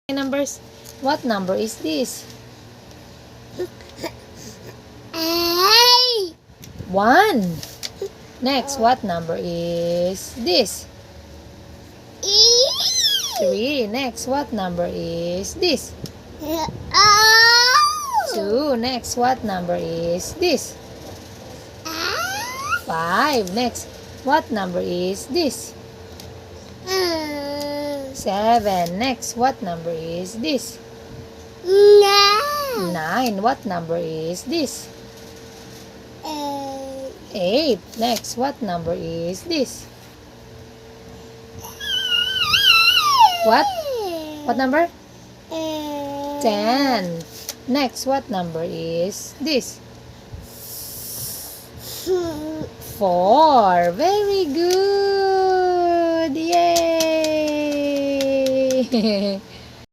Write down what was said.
Numbers. What number is this? 1. Next, what number is this? 3. Next, what number is this? 2. Next, what number is this? 5. Next, what number is this? 7. Next, what number is this? 9. What number is this? 8. Next, what number is this? What? What number? 10. Next, what number is this? 4. Very good. Yay!